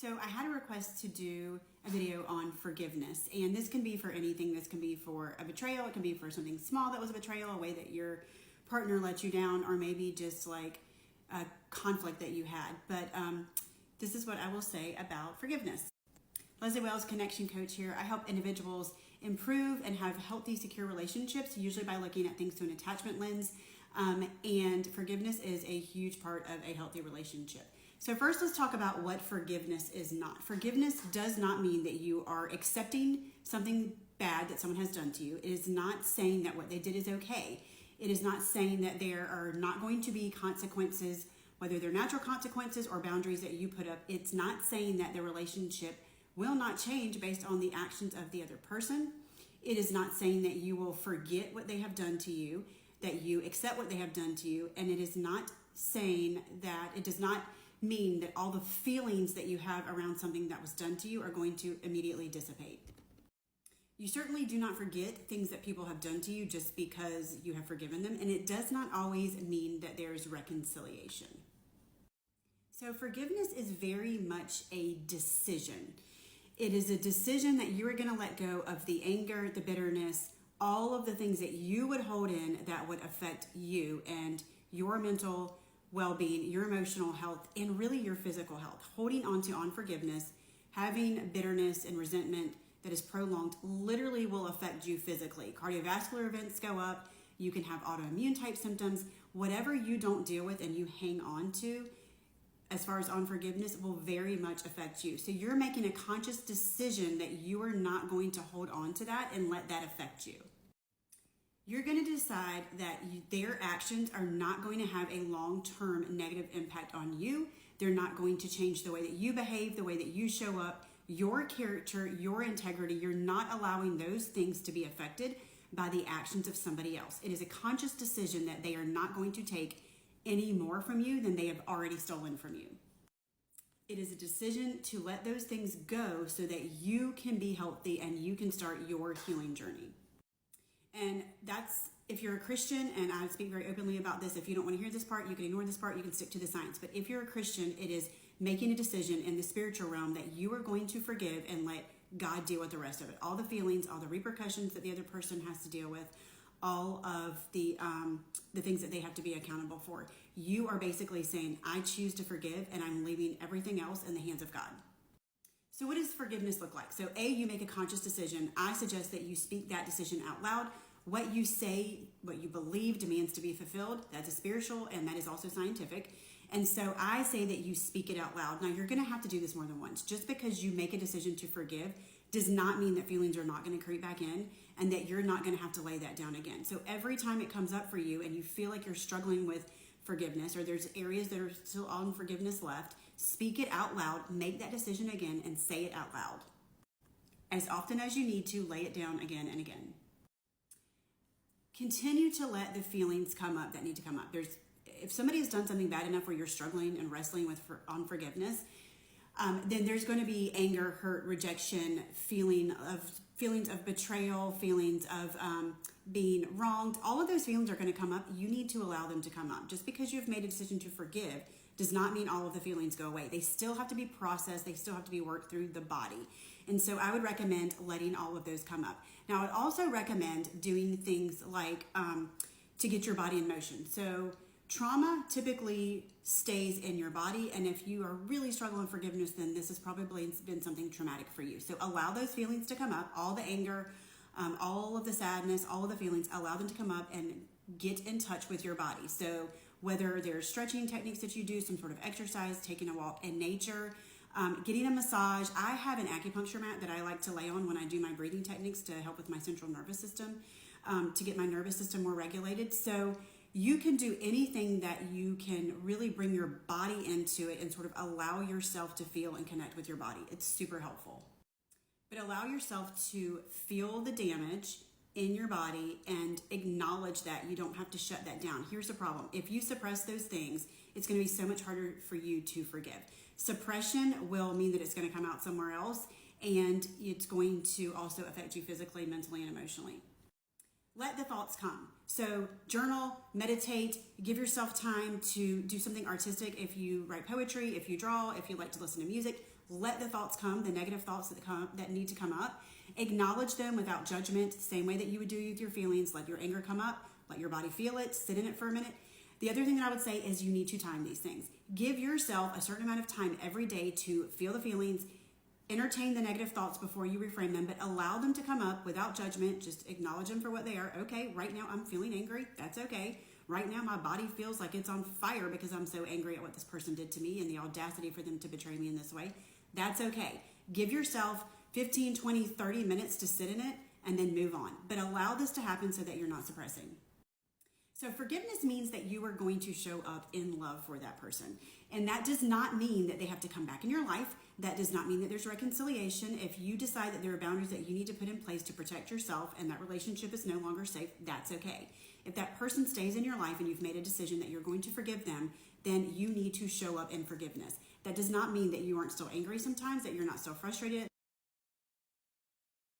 So I had a request to do a video on forgiveness, and this can be for anything. This can be for a betrayal. It can be for something small that was a betrayal, a way that your partner let you down, or maybe just like a conflict that you had. But this is what I will say about forgiveness. Leslie Wells, connection coach here. I help individuals improve and have healthy, secure relationships, usually by looking at things through an attachment lens. And forgiveness is a huge part of a healthy relationship. So first, let's talk about what forgiveness is not. Forgiveness does not mean that you are accepting something bad that someone has done to you. It is not saying that what they did is okay. It is not saying that there are not going to be consequences, whether they're natural consequences or boundaries that you put up. It's not saying that the relationship will not change based on the actions of the other person. It is not saying that you will forget what they have done to you, that you accept what they have done to you. And it is not saying that, it does not mean that all the feelings that you have around something that was done to you are going to immediately dissipate. You certainly do not forget things that people have done to you just because you have forgiven them. And it does not always mean that there's reconciliation. So forgiveness is very much a decision. It is a decision that you are going to let go of the anger, the bitterness, all of the things that you would hold in that would affect you and your mental well-being, your emotional health, and really your physical health. Holding on to unforgiveness, having bitterness and resentment that is prolonged literally will affect you physically. Cardiovascular events go up. You can have autoimmune type symptoms. Whatever you don't deal with and you hang on to as far as unforgiveness will very much affect you. So you're making a conscious decision that you are not going to hold on to that and let that affect you. You're going to decide that their actions are not going to have a long-term negative impact on you. They're not going to change the way that you behave, the way that you show up, your character, your integrity. You're not allowing those things to be affected by the actions of somebody else. It is a conscious decision that they are not going to take any more from you than they have already stolen from you. It is a decision to let those things go so that you can be healthy and you can start your healing journey. And that's, if you're a Christian, and I speak very openly about this, if you don't want to hear this part, you can ignore this part, you can stick to the science. But if you're a Christian, it is making a decision in the spiritual realm that you are going to forgive and let God deal with the rest of it. All the feelings, all the repercussions that the other person has to deal with, all of the things that they have to be accountable for. You are basically saying, I choose to forgive and I'm leaving everything else in the hands of God. So what does forgiveness look like? So A, you make a conscious decision. I suggest that you speak that decision out loud. What you say, what you believe demands to be fulfilled. That's a spiritual and that is also scientific. And so I say that you speak it out loud. Now you're going to have to do this more than once. Just because you make a decision to forgive does not mean that feelings are not going to creep back in and that you're not going to have to lay that down again. So every time it comes up for you and you feel like you're struggling with forgiveness or there's areas that are still on forgiveness left, speak it out loud, make that decision again and say it out loud. As often as you need to, lay it down again and again. Continue to let the feelings come up that need to come up. If somebody has done something bad enough where you're struggling and wrestling with unforgiveness, then there's going to be anger, hurt, rejection, feelings of betrayal, feelings of being wronged. All of those feelings are going to come up. You need to allow them to come up. Just because you've made a decision to forgive does not mean all of the feelings go away. They still have to be processed. They still have to be worked through the body. And so I would recommend letting all of those come up. Now, I would also recommend doing things like to get your body in motion. So trauma typically stays in your body, and if you are really struggling with forgiveness, then this has probably been something traumatic for you. So allow those feelings to come up, all the anger, all of the sadness, all of the feelings, allow them to come up and get in touch with your body. So whether there's stretching techniques that you do, some sort of exercise, taking a walk in nature, getting a massage. I have an acupuncture mat that I like to lay on when I do my breathing techniques to help with my central nervous system, to get my nervous system more regulated. So you can do anything that you can really bring your body into it and sort of allow yourself to feel and connect with your body. It's super helpful. But allow yourself to feel the damage in your body and acknowledge that. You don't have to shut that down. Here's the problem. If you suppress those things, it's going to be so much harder for you to forgive. Suppression will mean that it's going to come out somewhere else, and it's going to also affect you physically, mentally, and emotionally. Let the thoughts come. So journal, meditate, give yourself time to do something artistic. If you write poetry, if you draw, if you like to listen to music, let the thoughts come, the negative thoughts that need to come up. Acknowledge them without judgment, the same way that you would do with your feelings. Let your anger come up, let your body feel it, sit in it for a minute. The other thing that I would say is you need to time these things. Give yourself a certain amount of time every day to feel the feelings, entertain the negative thoughts before you reframe them, but allow them to come up without judgment. Just acknowledge them for what they are. Okay, right now I'm feeling angry. That's okay. Right now my body feels like it's on fire because I'm so angry at what this person did to me and the audacity for them to betray me in this way. That's okay. Give yourself 15, 20, 30 minutes to sit in it and then move on. But allow this to happen so that you're not suppressing. So forgiveness means that you are going to show up in love for that person. And that does not mean that they have to come back in your life. That does not mean that there's reconciliation. If you decide that there are boundaries that you need to put in place to protect yourself and that relationship is no longer safe, that's okay. If that person stays in your life and you've made a decision that you're going to forgive them, then you need to show up in forgiveness. That does not mean that you aren't still angry sometimes, that you're not still frustrated.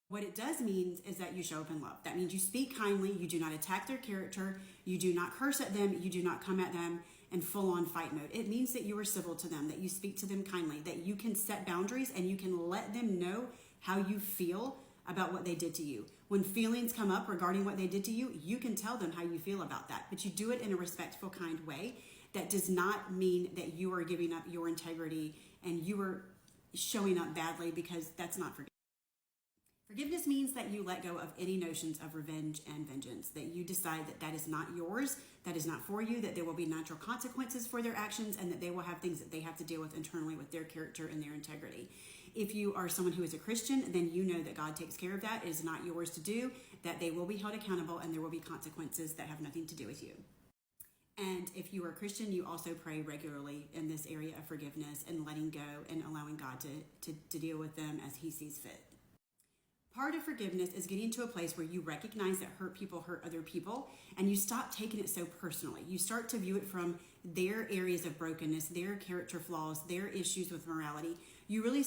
What it does mean is that you show up in love. That means you speak kindly, you do not attack their character, you do not curse at them, you do not come at them in full-on fight mode. It means that you are civil to them, that you speak to them kindly, that you can set boundaries and you can let them know how you feel about what they did to you. When feelings come up regarding what they did to you, you can tell them how you feel about that, but you do it in a respectful, kind way. That does not mean that you are giving up your integrity and you are showing up badly, because that's not forgiveness. Forgiveness means that you let go of any notions of revenge and vengeance, that you decide that that is not yours, that is not for you, that there will be natural consequences for their actions, and that they will have things that they have to deal with internally with their character and their integrity. If you are someone who is a Christian, then you know that God takes care of that. It is not yours to do, that they will be held accountable, and there will be consequences that have nothing to do with you. And if you are a Christian, you also pray regularly in this area of forgiveness and letting go and allowing God to deal with them as he sees fit. Part of forgiveness is getting to a place where you recognize that hurt people hurt other people, and you stop taking it so personally. You start to view it from their areas of brokenness, their character flaws, their issues with morality. You really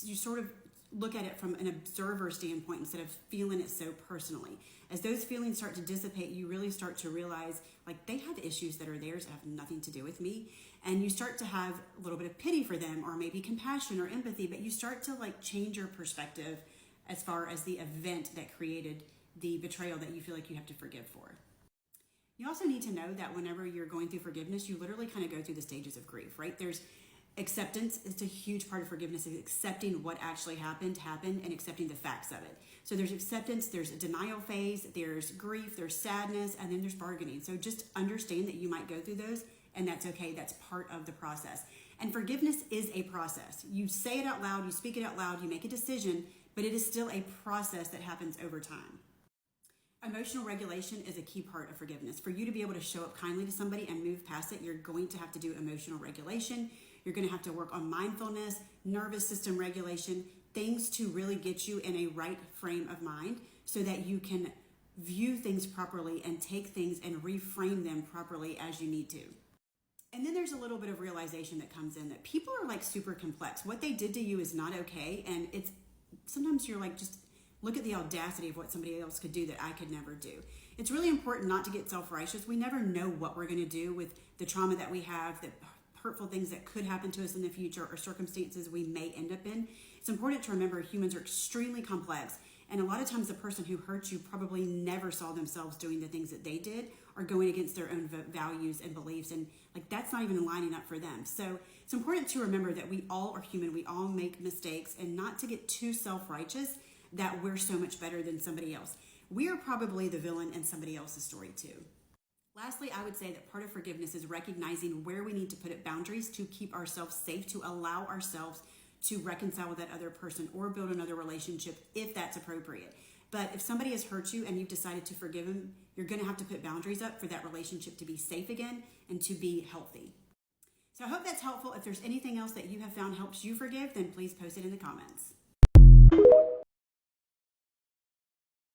you sort of look at it from an observer standpoint instead of feeling it so personally. As those feelings start to dissipate, you really start to realize, like, they have issues that are theirs that have nothing to do with me. And you start to have a little bit of pity for them, or maybe compassion or empathy, but you start to change your perspective as far as the event that created the betrayal that you feel like you have to forgive for. You also need to know that whenever you're going through forgiveness, you literally kind of go through the stages of grief, right? There's acceptance. It's a huge part of forgiveness, is accepting what actually happened, and accepting the facts of it. So there's acceptance, there's a denial phase, there's grief, there's sadness, and then there's bargaining. So just understand that you might go through those, and that's okay. That's part of the process. And forgiveness is a process. You say it out loud, you speak it out loud, you make a decision, but it is still a process that happens over time. Emotional regulation is a key part of forgiveness. For you to be able to show up kindly to somebody and move past it, you're going to have to do emotional regulation. You're going to have to work on mindfulness, nervous system regulation, things to really get you in a right frame of mind so that you can view things properly and take things and reframe them properly as you need to. And then there's a little bit of realization that comes in that people are super complex. What they did to you is not okay, and it's sometimes you're just look at the audacity of what somebody else could do that I could never do. It's really important not to get self-righteous. We never know what we're going to do with the trauma that we have, the hurtful things that could happen to us in the future, or circumstances we may end up in. It's important to remember humans are extremely complex, and a lot of times the person who hurt you probably never saw themselves doing the things that they did or going against their own values and beliefs, and that's not even lining up for them. So it's important to remember that we all are human, we all make mistakes, and not to get too self-righteous that we're so much better than somebody else. We are probably the villain in somebody else's story too. Lastly, I would say that part of forgiveness is recognizing where we need to put up boundaries to keep ourselves safe, to allow ourselves to reconcile with that other person or build another relationship if that's appropriate. But if somebody has hurt you and you've decided to forgive them, you're going to have to put boundaries up for that relationship to be safe again and to be healthy. So I hope that's helpful. If there's anything else that you have found helps you forgive, then please post it in the comments.